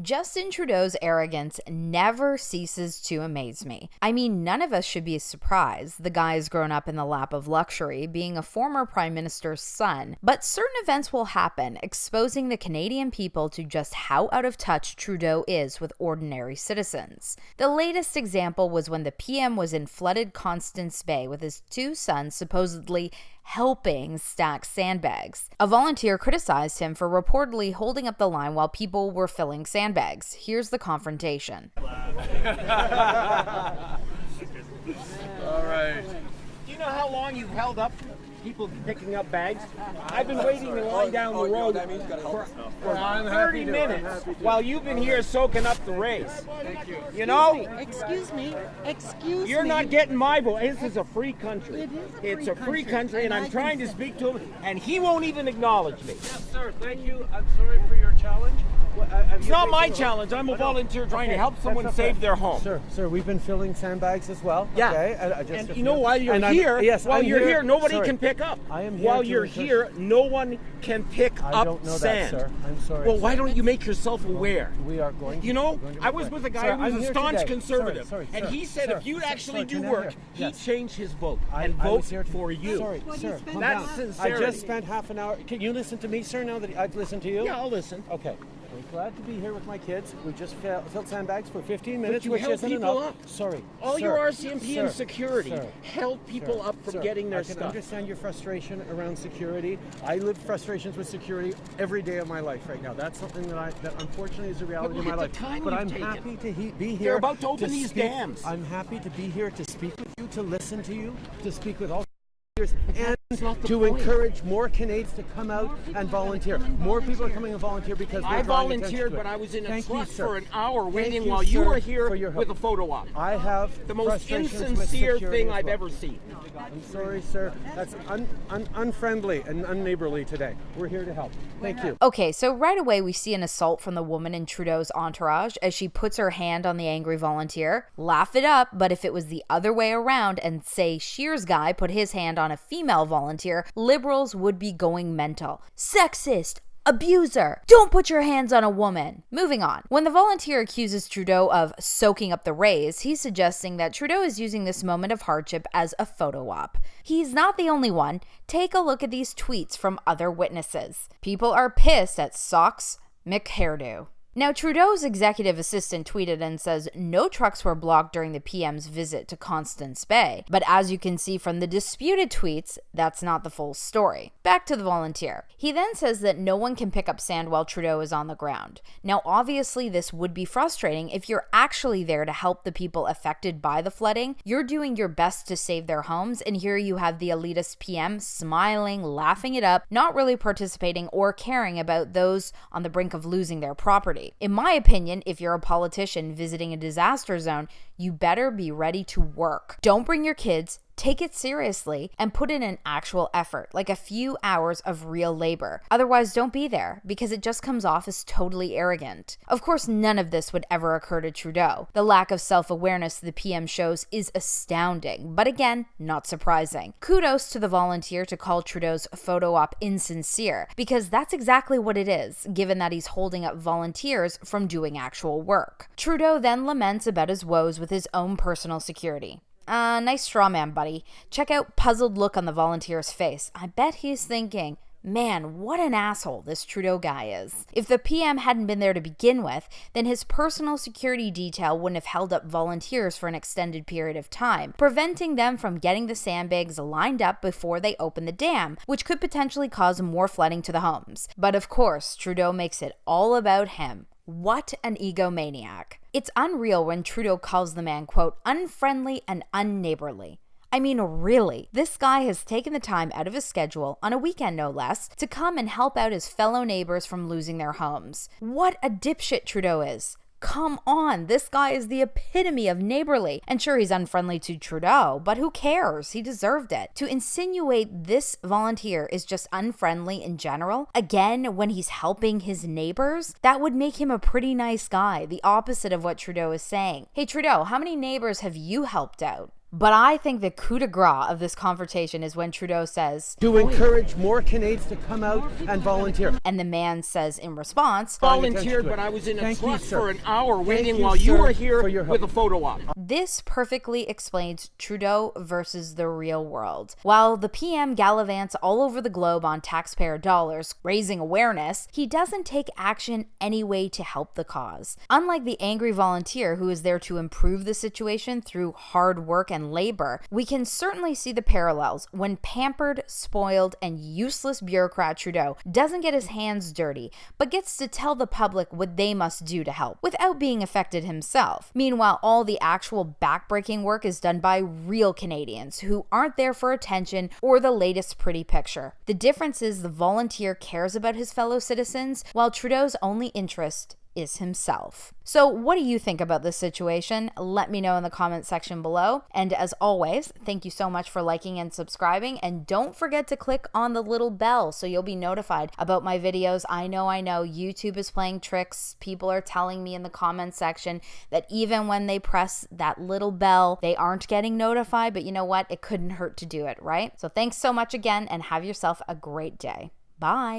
Justin Trudeau's arrogance never ceases to amaze me. I mean, none of us should be surprised. The guy has grown up in the lap of luxury, being a former prime minister's son. But certain events will happen, exposing the Canadian people to just how out of touch Trudeau is with ordinary citizens. The latest example was when the PM was in flooded Constance Bay with his two sons supposedly helping stack sandbags. A volunteer criticized him for reportedly holding up the line while people were filling sandbags. Here's the confrontation. All right. Do you know how long you've held up people picking up bags? I've been waiting in line down the road for 30 minutes while you've been here soaking up the rays. Thank you. You know? Excuse me. You're not getting my vote. This is a free country. It's a free country, and I'm trying to speak to him, and he won't even acknowledge me. Yes, sir. Thank you. I'm sorry for your challenge. It's not my challenge. I'm a volunteer trying to help someone save their home. Sir, we've been filling sandbags as well. Yeah. Okay. And you know, while you're here, nobody can pick up. I am here while to you're encourage- here, no one can pick I up don't know sand. that, sir. I'm sorry. Well, why don't you make yourself aware? We are going to. You know, we're going to I was be with a guy Sir, who was I'm a here staunch today. conservative, Sorry, and he said if you'd actually do can I work, hear? he'd Yes. change his vote and I vote was here for you. Sorry, sir. Calm That's down. sincerity. I just spent half an hour. Can you listen to me, sir, now that I've listened to you? Yeah, I'll listen. Okay. I'm glad to be here with my kids. We just filled sandbags for 15 minutes, you which held isn't people enough. up. Sorry. All sir, your RCMP and sir, security sir, held people up from sir, getting their I can stuff. understand your frustration around security. I live frustrations with security every day of my life right now. That's something that unfortunately is a reality look of my at the life. time But you've I'm taken. happy to be here. They're about to open these speak. dams. I'm happy to be here to speak with you, to listen to you, to speak with all and not the to point. encourage more Canadians to come out and volunteer. More people are coming and volunteer because I we're drawing attention volunteered, to it. but I was in a Thank you, truck sir. for an hour Thank waiting you, while you sir, were here for your help. with a photo op. I have The most frustrations with insincere security thing as I've well. ever seen. I'm sorry, sir. That's unfriendly and unneighborly today. We're here to help. Thank you. Okay, so right away we see an assault from the woman in Trudeau's entourage as she puts her hand on the angry volunteer. Laugh it up, but if it was the other way around and say Shears guy put his hand on a female volunteer, Liberals would be going mental. Sexist! Abuser! Don't put your hands on a woman! Moving on. When the volunteer accuses Trudeau of soaking up the rays, he's suggesting that Trudeau is using this moment of hardship as a photo op. He's not the only one. Take a look at these tweets from other witnesses. People are pissed at Socks McHairdo. Now, Trudeau's executive assistant tweeted and says no trucks were blocked during the PM's visit to Constance Bay. But as you can see from the disputed tweets, that's not the full story. Back to the volunteer. He then says that no one can pick up sand while Trudeau is on the ground. Now, obviously, this would be frustrating if you're actually there to help the people affected by the flooding. You're doing your best to save their homes, and here you have the elitist PM smiling, laughing it up, not really participating or caring about those on the brink of losing their property. In my opinion, if you're a politician visiting a disaster zone, you better be ready to work. Don't bring your kids, take it seriously, and put in an actual effort, like a few hours of real labor. Otherwise, don't be there, because it just comes off as totally arrogant. Of course, none of this would ever occur to Trudeau. The lack of self-awareness the PM shows is astounding, but again, not surprising. Kudos to the volunteer to call Trudeau's photo op insincere, because that's exactly what it is, given that he's holding up volunteers from doing actual work. Trudeau then laments about his woes with his own personal security. Nice straw man, buddy. Check out puzzled look on the volunteer's face. I bet he's thinking, man, what an asshole this Trudeau guy is. If the PM hadn't been there to begin with, then his personal security detail wouldn't have held up volunteers for an extended period of time, preventing them from getting the sandbags lined up before they open the dam, which could potentially cause more flooding to the homes. But of course, Trudeau makes it all about him. What an egomaniac. It's unreal when Trudeau calls the man, quote, unfriendly and unneighborly. I mean, really, this guy has taken the time out of his schedule, on a weekend no less, to come and help out his fellow neighbors from losing their homes. What a dipshit Trudeau is. Come on, this guy is the epitome of neighborly. And sure, he's unfriendly to Trudeau, but who cares? He deserved it. To insinuate this volunteer is just unfriendly in general, again, when he's helping his neighbors, that would make him a pretty nice guy, the opposite of what Trudeau is saying. Hey Trudeau, how many neighbors have you helped out? But I think the coup de grace of this confrontation is when Trudeau says, to encourage more Canadians to come out and volunteer. and the man says in response, Volunteered, but I was in a Thank you, truck sir. for an hour waiting you, while you sir, were here for your with a help. photo op. this perfectly explains Trudeau versus the real world. While the PM gallivants all over the globe on taxpayer dollars, raising awareness, he doesn't take action anyway to help the cause. Unlike the angry volunteer who is there to improve the situation through hard work and labor, we can certainly see the parallels when pampered, spoiled, and useless bureaucrat Trudeau doesn't get his hands dirty, but gets to tell the public what they must do to help, without being affected himself. Meanwhile, all the actual backbreaking work is done by real Canadians who aren't there for attention or the latest pretty picture. The difference is the volunteer cares about his fellow citizens, while Trudeau's only interest is himself. So what do you think about this situation? Let me know in the comment section below. And as always, thank you so much for liking and subscribing. And don't forget to click on the little bell so you'll be notified about my videos. I know YouTube is playing tricks. People are telling me in the comment section that even when they press that little bell, they aren't getting notified. But you know what? It couldn't hurt to do it, right? So thanks so much again and have yourself a great day. Bye.